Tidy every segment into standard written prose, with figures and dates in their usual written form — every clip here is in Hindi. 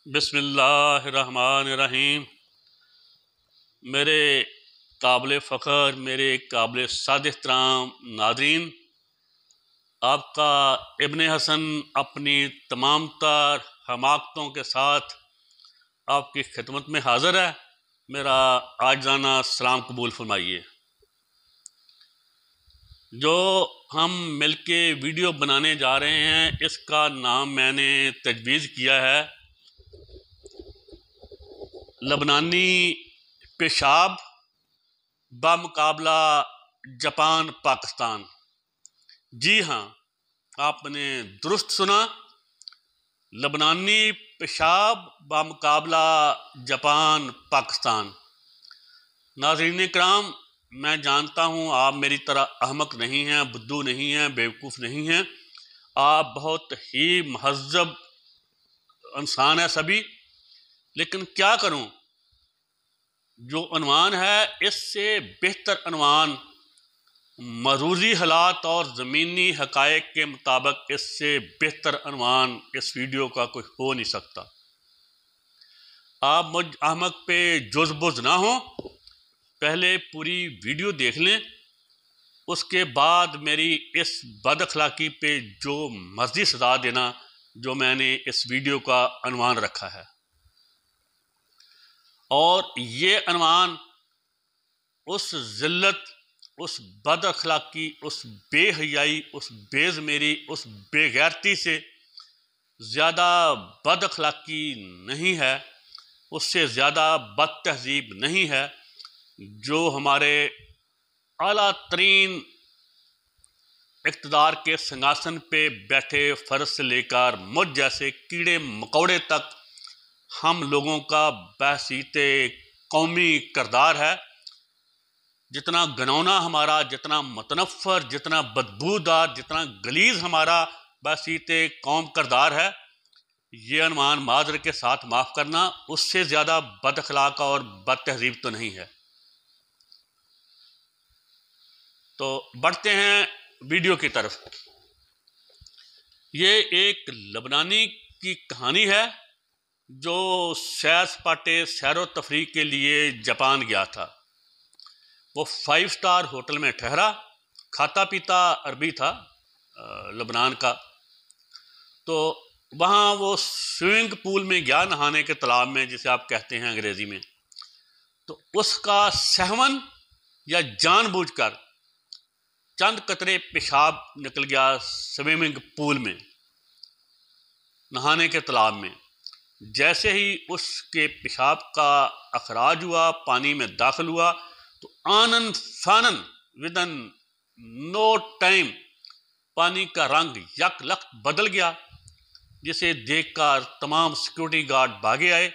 बिस्मिल्लाहिर्रहमानिर्रहीम। मेरे काबिल फ़ख्र, मेरे काबिल साद एहतराम नाज़रीन, आपका इब्ने हसन अपनी तमाम तर हमाकतों के साथ आपकी खिदमत में हाज़िर है। मेरा आज़ाना सलाम कबूल फरमाइए। जो हम मिलके वीडियो बनाने जा रहे हैं, इसका नाम मैंने तजवीज़ किया है लबनानी पेशाब बामुकाबला जापान पाकिस्तान। जी हाँ, आपने दुरुस्त सुना, लबनानी पेशाब बामुकाबला जापान पाकिस्तान। नाज़रीन कराम, मैं जानता हूँ आप मेरी तरह अहमक नहीं हैं, बुद्धू नहीं हैं, बेवकूफ़ नहीं हैं। आप बहुत ही महज़्ज़ब इंसान है सभी। लेकिन क्या करूँ, जो अनवान है इससे बेहतर अनवान मरूज़ी हालात और ज़मीनी हक़ाइक़ के मुताबिक इससे बेहतर अनवान इस वीडियो का कोई हो नहीं सकता। आप मुझ अहमक पे जुज़-बुज़ ना हो, पहले पूरी वीडियो देख लें, उसके बाद मेरी इस बदअखलाक़ी पे जो मर्ज़ी सज़ा देना जो मैंने इस वीडियो का अनवान रखा है। और ये अनवान उस ज़िल्लत, उस बदअखलाक़ी, उस बेहयाई, उस बेज़मीरी, उस बेगैरती से ज़्यादा बदअखलाक़ी नहीं है, उससे ज़्यादा बदतहज़ीब नहीं है जो हमारे आला तरीन इक़्तिदार के सिंहासन पे बैठे फ़र्द से लेकर मुझ जैसे कीड़े मकोड़े तक हम लोगों का बहसीते कौमी किरदार है। जितना घिनौना हमारा, जितना मुतनफ़्फ़र, जितना बदबूदार, जितना गलीज़ हमारा बहसीते कौम किरदार है, ये अनवान माज़र के साथ माफ़ करना उससे ज़्यादा बदअखलाक़ और बदतहज़ीब तो नहीं है। तो बढ़ते हैं वीडियो की तरफ। ये एक लबनानी की कहानी है जो सैर सपाटे, सैरो तफरीह के लिए जापान गया था। वो 5 स्टार होटल में ठहरा, खाता पीता अरबी था लबनान का। तो वहाँ वो स्विमिंग पूल में गया, नहाने के तालाब में जिसे आप कहते हैं अंग्रेज़ी में। तो उसका सहवन या जानबूझकर चंद कतरे पेशाब निकल गया स्विमिंग पूल में, नहाने के तालाब में। जैसे ही उसके पेशाब का अखराज हुआ, पानी में दाखिल हुआ, तो आनन फानन विदन नो टाइम पानी का रंग यकलख्त बदल गया, जिसे देखकर तमाम सिक्योरिटी गार्ड भागे आए।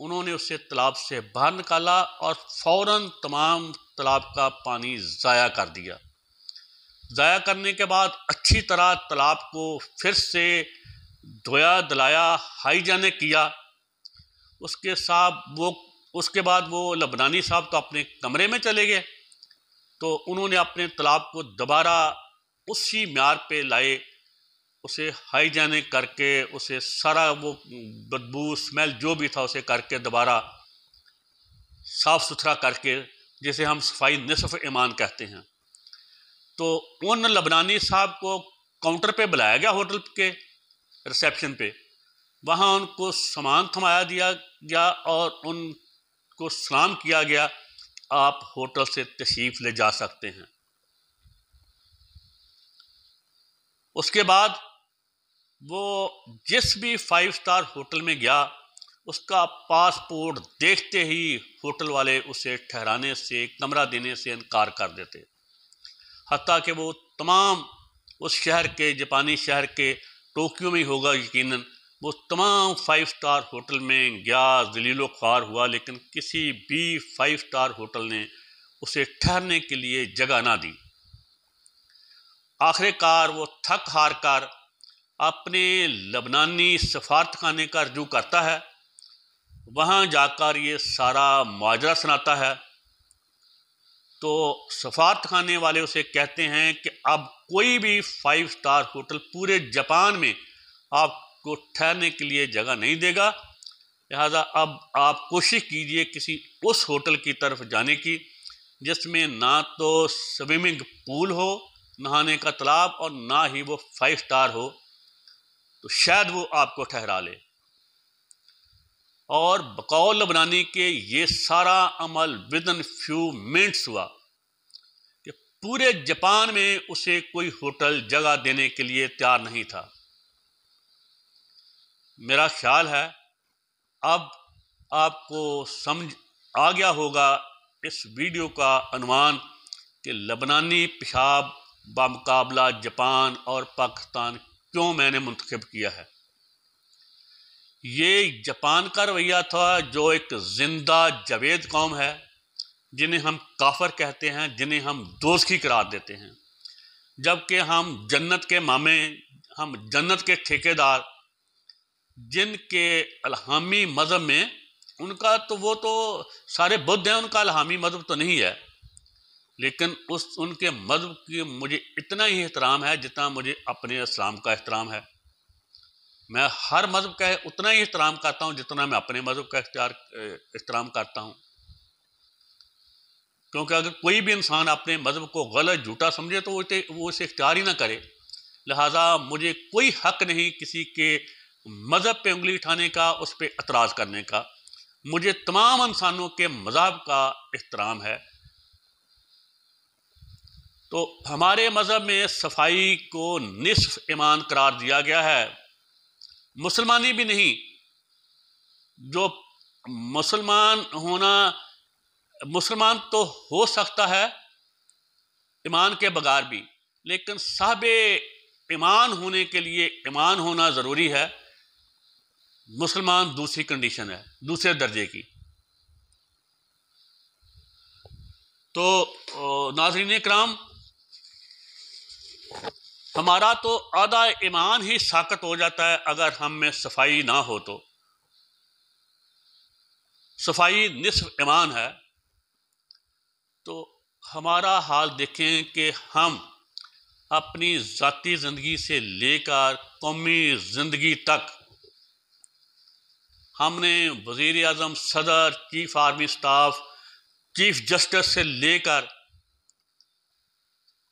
उन्होंने उसे तालाब से बाहर निकाला और फ़ौरन तमाम तालाब का पानी ज़ाया कर दिया। ज़ाया करने के बाद अच्छी तरह तालाब को फिर से धोया धलाया, हाइजेनिक किया। उसके बाद वो लबनानी साहब तो अपने कमरे में चले गए। तो उन्होंने अपने तालाब को दोबारा उसी म्यार पे लाए, उसे हाइजेनिक करके, उसे सारा वो बदबू स्मेल जो भी था उसे करके दोबारा साफ़ सुथरा करके, जिसे हम सफाई निसफ़ ईमान कहते हैं। तो उन लबनानी साहब को काउंटर पे बुलाया गया, होटल के रिसेप्शन पे। वहाँ उनको सामान थमाया दिया गया और उनको सलाम किया गया, आप होटल से तशरीफ़ ले जा सकते हैं। उसके बाद वो जिस भी 5 स्टार होटल में गया, उसका पासपोर्ट देखते ही होटल वाले उसे ठहराने से, कमरा देने से इनकार कर देते। हत्ता कि वो तमाम उस शहर के, जापानी शहर के, टोक्यो में होगा यकीनन, वो तमाम 5 स्टार होटल में गया, ज़लीलो ख्वार हुआ, लेकिन किसी भी 5 स्टार होटल ने उसे ठहरने के लिए जगह ना दी। आखिरकार वो थक हार कर अपने लबनानी सफारत खाने का रुजू करता है। वहाँ जाकर ये सारा माजरा सुनाता है। तो सफारत खाने वाले उसे कहते हैं कि अब कोई भी 5 स्टार होटल पूरे जापान में आपको ठहरने के लिए जगह नहीं देगा, लिहाजा अब आप कोशिश कीजिए किसी उस होटल की तरफ जाने की जिसमें ना तो स्विमिंग पूल हो, नहाने का तालाब, और ना ही वो 5 स्टार हो, तो शायद वो आपको ठहरा ले। और बकौल लबनानी के ये सारा अमल विदिन फ्यू मिनट्स हुआ कि पूरे जापान में उसे कोई होटल जगह देने के लिए तैयार नहीं था। मेरा ख्याल है अब आपको समझ आ गया होगा इस वीडियो का अनुमान कि लबनानी पेशाब बामुकाबला जापान और पाकिस्तान क्यों मैंने मुंतखब किया है। ये जापान का रवैया था जो एक जिंदा जावेद कौम है, जिन्हें हम काफर कहते हैं, जिन्हें हम दोज़खी करार देते हैं, जबकि हम जन्नत के मामे, हम जन्नत के ठेकेदार, जिनके अलहामी मज़हब में उनका तो वो तो सारे बुद्ध हैं, उनका अलहामी मज़हब तो नहीं है, लेकिन उनके मज़हब की मुझे इतना ही एहतराम है जितना मुझे अपने इस्लाम का एहतराम है। मैं हर मज़हब का उतना ही एहतराम करता हूँ जितना मैं अपने मज़हब का एहतराम करता हूँ, क्योंकि अगर कोई भी इंसान अपने मज़हब को गलत झूठा समझे तो वो इसे इख्तियार ही ना करे। लिहाजा मुझे कोई हक नहीं किसी के मज़हब पे उंगली उठाने का, उस पर एतराज़ करने का। मुझे तमाम इंसानों के मज़हब का एहतराम है। तो हमारे मज़हब में सफाई को निस्फ ईमान करार दिया गया है। मुसलमानी भी नहीं, जो मुसलमान तो हो सकता है ईमान के बगैर भी, लेकिन साहिबे ईमान होने के लिए ईमान होना ज़रूरी है। मुसलमान दूसरी कंडीशन है, दूसरे दर्जे की। तो नाज़रीन इकराम, हमारा तो आधा ईमान ही साकत हो जाता है अगर हम में सफाई ना हो। तो सफाई निस्फ ईमान है। तो हमारा हाल देखें कि हम अपनी ज़ाती ज़िंदगी से लेकर कौमी ज़िंदगी तक हमने वज़ीर आज़म, सदर, chief army staff, chief justice से लेकर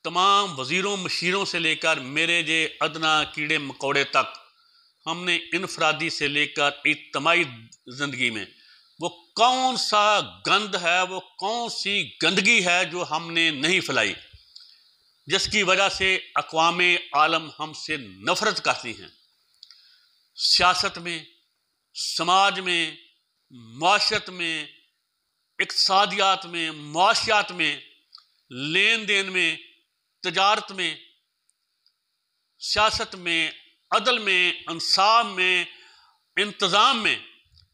तमाम वज़ीरों मशीरों से लेकर मेरे जे अदना कीड़े मकोड़े तक, हमने इनफरादी से लेकर इज्तिमाई ज़िंदगी में वो कौन सा गंद है, वो कौन सी गंदगी है जो हमने नहीं फैलाई, जिसकी वजह से अक़वामे आलम हमसे नफ़रत करती हैं। सियासत में, समाज में, माशरत में, इक़्तिसादियात में, मुआशियात में, लेन देन में, तजारत में, सियासत में, अदल में, इंसाफ में, इंतज़ाम में,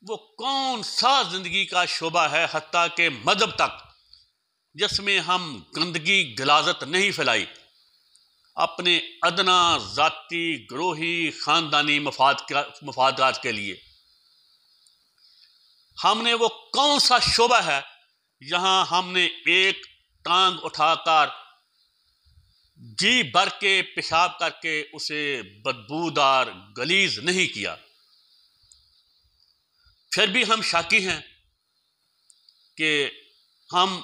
वो कौन सा ज़िंदगी का शोबा है, हत्ता के मज़हब तक, जिसमें हम गंदगी गलाजत नहीं फैलाई अपने अदना ज़ाती ग्रोही ख़ानदानी मफादात के लिए। हमने वो कौन सा शोबा है जहां हमने एक टांग उठाकर जी भर के पेशाब करके उसे बदबूदार गलीज नहीं किया। फिर भी हम शाकी हैं कि हम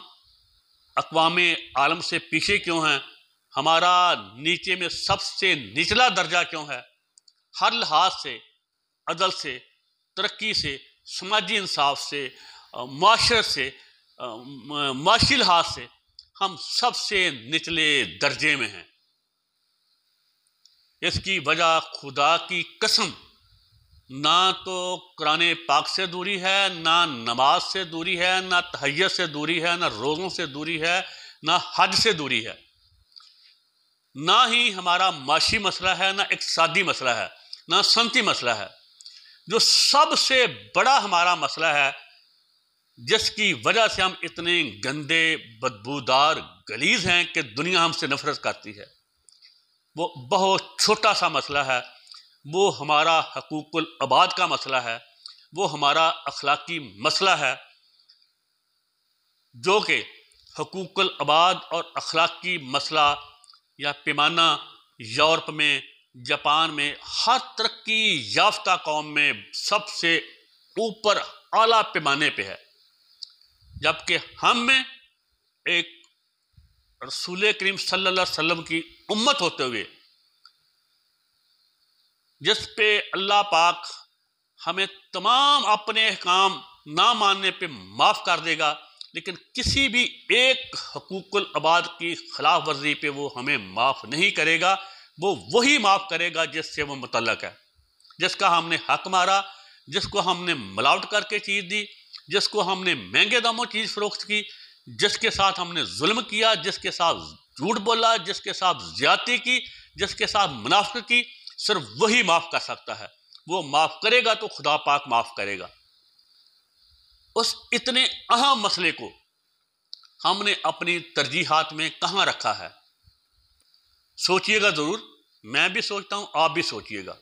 अक़वामे आलम से पीछे क्यों हैं, हमारा नीचे में सबसे निचला दर्जा क्यों है। हर लिहाज से, अदल से, तरक्की से, समाजी इंसाफ से, माशरत से, माशी लिहाज से हम सबसे निचले दर्जे में हैं। इसकी वजह खुदा की कसम ना तो कुरान पाक से दूरी है, ना नमाज से दूरी है, ना तहज्जुद से दूरी है, ना रोज़ों से दूरी है, ना हज से दूरी है, ना ही हमारा माशी मसला है, ना इक़्तिसादी मसला है, ना सनती मसला है। जो सबसे बड़ा हमारा मसला है, जिसकी वजह से हम इतने गंदे बदबूदार गलीज़ हैं कि दुनिया हमसे नफरत करती है, वो बहुत छोटा सा मसला है। वो हमारा हकूकुल अबाद का मसला है, वो हमारा अखलाकी मसला है, जो कि हकूकुल अबाद और अखलाकी मसला या पैमाना यूरोप में, जापान में, हर तरक्की याफ्ता कौम में सबसे ऊपर आला पैमाने पे है, जबकि हम में एक रसूल करीम सल्लल्लाहु अलैहि वसल्लम की उम्मत होते हुए जिस पे अल्लाह पाक हमें तमाम अपने अहकाम ना मानने पे माफ़ कर देगा, लेकिन किसी भी एक हकूकुल अबाद की खिलाफ वर्जी पे वो हमें माफ़ नहीं करेगा। वो वही माफ़ करेगा जिससे वो मुतल्लक है, जिसका हमने हक मारा, जिसको हमने मिलावट करके चीज़ दी, जिसको हमने महंगे दामों चीज़ फरोख्त की, जिसके साथ हमने जुल्म किया, जिसके साथ झूठ बोला, जिसके साथ ज्यादती की, जिसके साथ मुनाफिक की, सिर्फ वही माफ़ कर सकता है। वो माफ़ करेगा तो खुदा पाक माफ़ करेगा। उस इतने अहम मसले को हमने अपनी तरजीहात में कहाँ रखा है? सोचिएगा ज़रूर, मैं भी सोचता हूँ, आप भी सोचिएगा।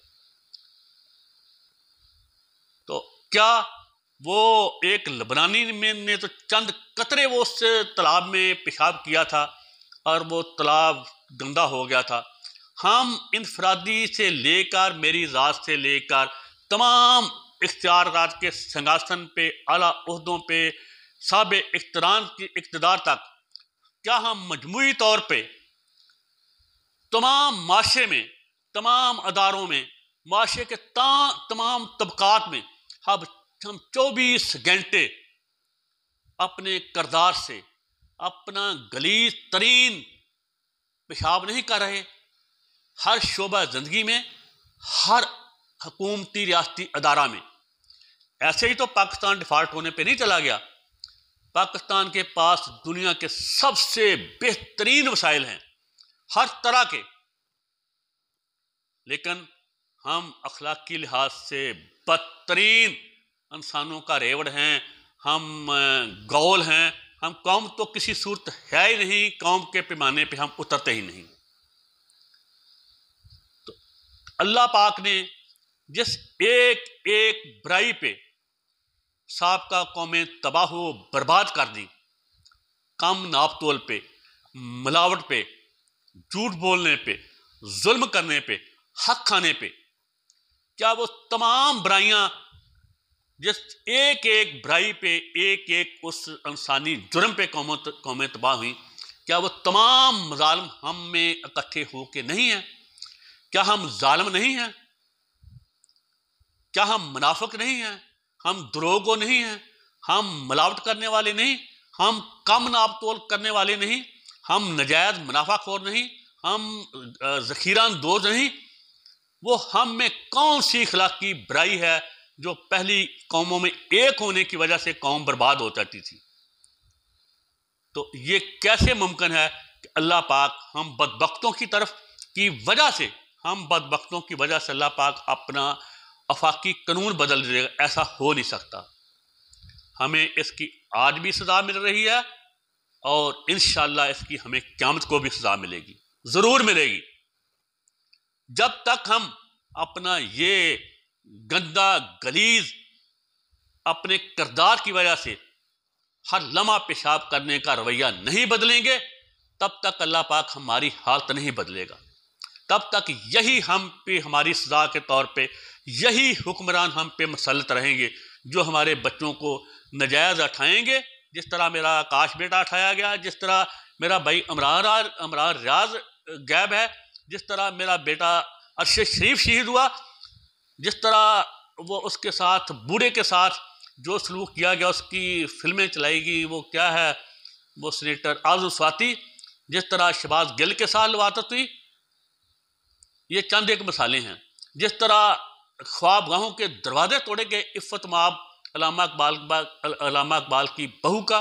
तो क्या वो एक लबनानी में ने तो चंद कतरे वो उस तालाब में पेशाब किया था और वो तालाब गंदा हो गया था। हम इनफरादी से लेकर मेरी ज़ात से लेकर तमाम इख्तियारात के सिंहासन पे, आला ओहदों पे, साब इक़्तिदार तक, क्या हम मजमूई तौर पे तमाम माशरे में, तमाम अदारों में, माशरे के तमाम तबकात में हम 24 घंटे अपने किरदार से अपना गलीज तरीन पेशाब नहीं कर रहे? हर शोबा ज़िंदगी में, हर हुकूमती रियासती अदारा में। ऐसे ही तो पाकिस्तान डिफ़ॉल्ट होने पे नहीं चला गया। पाकिस्तान के पास दुनिया के सबसे बेहतरीन वसाइल हैं, हर तरह के, लेकिन हम अखलाकी लिहाज से बदतरीन इंसानों का रेवड़ हैं। हम गौल हैं। हम कौम तो किसी सूरत है ही नहीं, कौम के पैमाने पे हम उतरते ही नहीं। तो अल्लाह पाक ने जिस एक एक बुराई पे साबका कौमें तबाह बर्बाद कर दी, कम नापतोल पे, मिलावट पे, झूठ बोलने पे, जुल्म करने पे, हक खाने पे, क्या वो तमाम बुराइयां जिस एक एक बुराई पे, एक एक उस इंसानी जुर्म पे कौमें तबाह हुई, क्या वो तमाम मजालिम हम में इकट्ठे हो के नहीं हैं? क्या हम जालिम नहीं हैं? क्या हम मुनाफिक नहीं हैं? हम द्रोगो नहीं हैं? हम मिलावट करने वाले नहीं? हम कम नापतोल करने वाले नहीं? हम नजायज मुनाफाखोर नहीं? हम ज़ख़ीरानदोज़ नहीं? वो हम में कौन सी अखलाकी बुराई है जो पहली कौमों में एक होने की वजह से कौम बर्बाद हो जाती थी? तो ये कैसे मुमकिन है कि अल्लाह पाक हम बदबख्तों की तरफ की वजह से, हम बदबख्तों की वजह से अल्लाह पाक अपना आफाकी कानून बदल देगा? ऐसा हो नहीं सकता। हमें इसकी आज भी सज़ा मिल रही है और इंशाअल्लाह इसकी हमें क़यामत को भी सज़ा मिलेगी, ज़रूर मिलेगी। जब तक हम अपना ये गंदा गलीज अपने किरदार की वजह से हर लम्हा पेशाब करने का रवैया नहीं बदलेंगे, तब तक अल्लाह पाक हमारी हालत नहीं बदलेगा। तब तक यही हम पे हमारी सज़ा के तौर पे यही हुक्मरान हम पे मुसल्लत रहेंगे, जो हमारे बच्चों को नजायज़ उठाएंगे। जिस तरह मेरा आकाश बेटा उठाया गया, जिस तरह मेरा भाई अमरार रियाज गैब है, जिस तरह मेरा बेटा अरशद शरीफ शहीद हुआ, जिस तरह वो उसके साथ बूढ़े के साथ जो सलूक किया गया, उसकी फिल्में चलाएगी, वो क्या है, वो सीनेटर आज़ू स्वाति, जिस तरह शहबाज गिल के साथ लवातत हुई, ये चंद एक मिसालें हैं। जिस तरह ख्वाबगाहों के दरवाजे तोड़े गए, इफ़्फ़त माब अल्लामा इकबाल की बहू का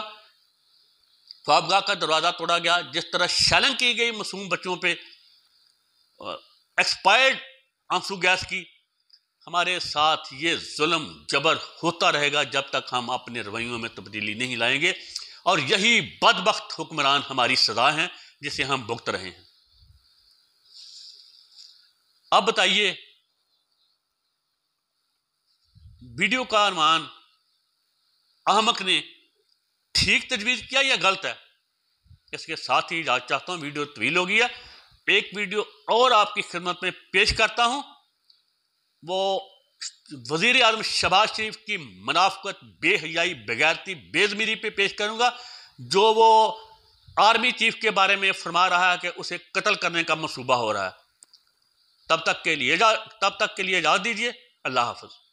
ख्वाबगाह का दरवाज़ा तोड़ा गया, जिस तरह शैलिंग की गई मासूम बच्चों पे, एक्सपायर्ड आंसू गैस की, हमारे साथ ये जुल्म जबर होता रहेगा जब तक हम अपने रवैयों में तब्दीली नहीं लाएंगे। और यही बदबख्त हुक्मरान हमारी सज़ा हैं जिसे हम भुगत रहे हैं। अब बताइए, वीडियो का अरमान अहमक ने ठीक तजवीज़ किया या गलत है? इसके साथ ही आज चाहता हूँ, वीडियो तवील हो गया, एक वीडियो और आपकी खिदमत में पेश करता हूँ। वो वज़ीर आज़म शहबाज शरीफ की मुनाफ़क़त, बेहयाई, बेगैरती, बेज़मीरी पे पेश करूँगा, जो वो आर्मी चीफ के बारे में फरमा रहा है कि उसे कत्ल करने का मंसूबा हो रहा है। तब तक के लिए इजाज़त दीजिए। अल्लाह हाफ़िज़।